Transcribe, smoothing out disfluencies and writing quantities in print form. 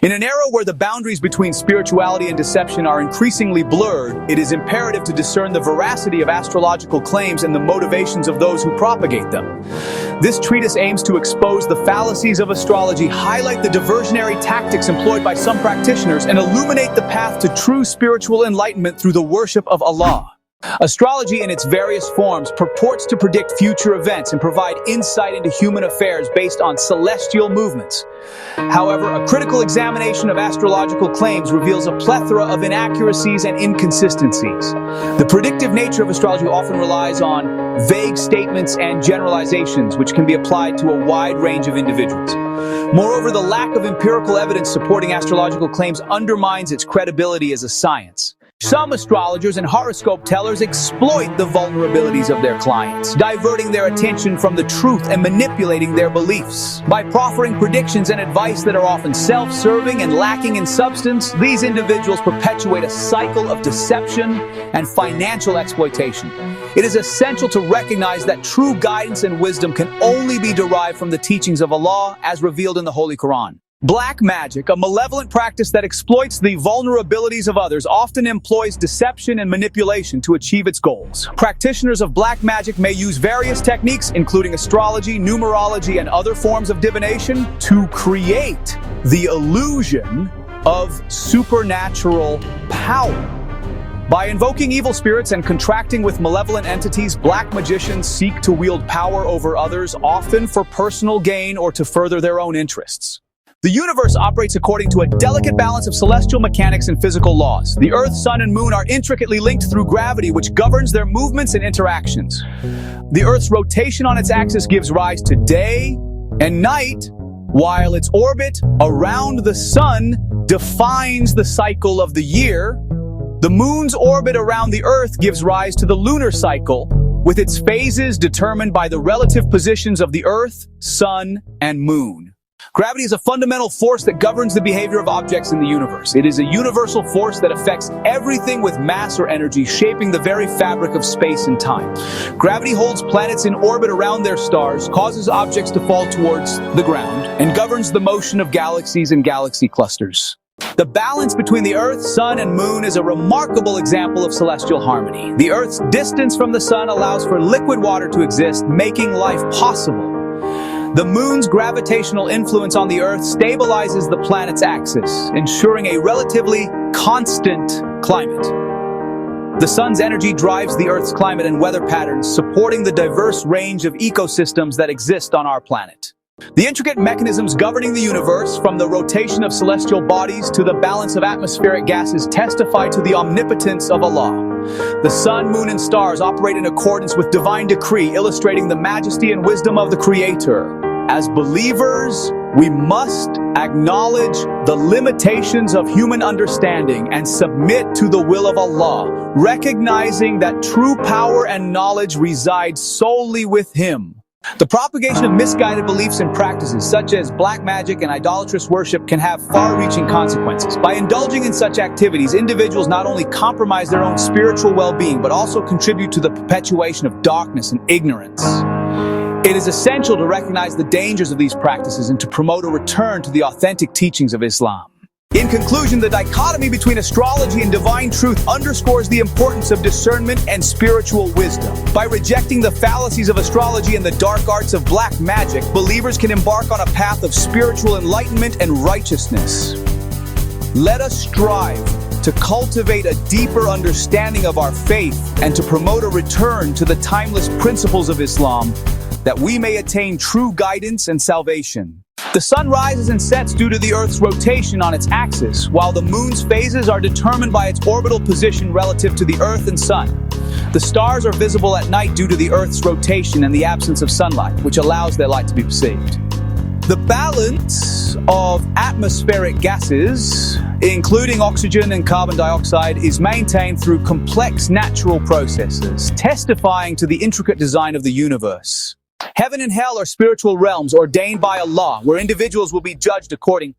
In an era where the boundaries between spirituality and deception are increasingly blurred, it is imperative to discern the veracity of astrological claims and the motivations of those who propagate them. This treatise aims to expose the fallacies of astrology, highlight the diversionary tactics employed by some practitioners, and illuminate the path to true spiritual enlightenment through the worship of Allah. Astrology in its various forms purports to predict future events and provide insight into human affairs based on celestial movements. However, a critical examination of astrological claims reveals a plethora of inaccuracies and inconsistencies. The predictive nature of astrology often relies on vague statements and generalizations, which can be applied to a wide range of individuals. Moreover, the lack of empirical evidence supporting astrological claims undermines its credibility as a science. Some astrologers and horoscope tellers exploit the vulnerabilities of their clients, diverting their attention from the truth and manipulating their beliefs. By proffering predictions and advice that are often self-serving and lacking in substance, these individuals perpetuate a cycle of deception and financial exploitation. It is essential to recognize that true guidance and wisdom can only be derived from the teachings of Allah as revealed in the Holy Quran. Black magic, a malevolent practice that exploits the vulnerabilities of others, often employs deception and manipulation to achieve its goals. Practitioners of black magic may use various techniques, including astrology, numerology, and other forms of divination, to create the illusion of supernatural power. By invoking evil spirits and contracting with malevolent entities, black magicians seek to wield power over others, often for personal gain or to further their own interests. The universe operates according to a delicate balance of celestial mechanics and physical laws. The Earth, Sun, and Moon are intricately linked through gravity, which governs their movements and interactions. The Earth's rotation on its axis gives rise to day and night, while its orbit around the Sun defines the cycle of the year. The Moon's orbit around the Earth gives rise to the lunar cycle, with its phases determined by the relative positions of the Earth, Sun, and Moon. Gravity is a fundamental force that governs the behavior of objects in the universe. It is a universal force that affects everything with mass or energy, shaping the very fabric of space and time. Gravity holds planets in orbit around their stars, causes objects to fall towards the ground, and governs the motion of galaxies and galaxy clusters. The balance between the Earth, Sun, and Moon is a remarkable example of celestial harmony. The Earth's distance from the Sun allows for liquid water to exist, making life possible. The Moon's gravitational influence on the Earth stabilizes the planet's axis, ensuring a relatively constant climate. The Sun's energy drives the Earth's climate and weather patterns, supporting the diverse range of ecosystems that exist on our planet. The intricate mechanisms governing the universe, from the rotation of celestial bodies to the balance of atmospheric gases, testify to the omnipotence of Allah. The sun, moon, and stars operate in accordance with divine decree, illustrating the majesty and wisdom of the Creator. As believers, we must acknowledge the limitations of human understanding and submit to the will of Allah, recognizing that true power and knowledge reside solely with Him. The propagation of misguided beliefs and practices, such as black magic and idolatrous worship, can have far-reaching consequences. By indulging in such activities, individuals not only compromise their own spiritual well-being, but also contribute to the perpetuation of darkness and ignorance. It is essential to recognize the dangers of these practices and to promote a return to the authentic teachings of Islam. In conclusion, the dichotomy between astrology and divine truth underscores the importance of discernment and spiritual wisdom. By rejecting the fallacies of astrology and the dark arts of black magic, believers can embark on a path of spiritual enlightenment and righteousness. Let us strive to cultivate a deeper understanding of our faith and to promote a return to the timeless principles of Islam, that we may attain true guidance and salvation. The sun rises and sets due to the Earth's rotation on its axis, while the moon's phases are determined by its orbital position relative to the Earth and sun. The stars are visible at night due to the Earth's rotation and the absence of sunlight, which allows their light to be perceived. The balance of atmospheric gases, including oxygen and carbon dioxide, is maintained through complex natural processes, testifying to the intricate design of the universe. Heaven and hell are spiritual realms ordained by Allah, where individuals will be judged according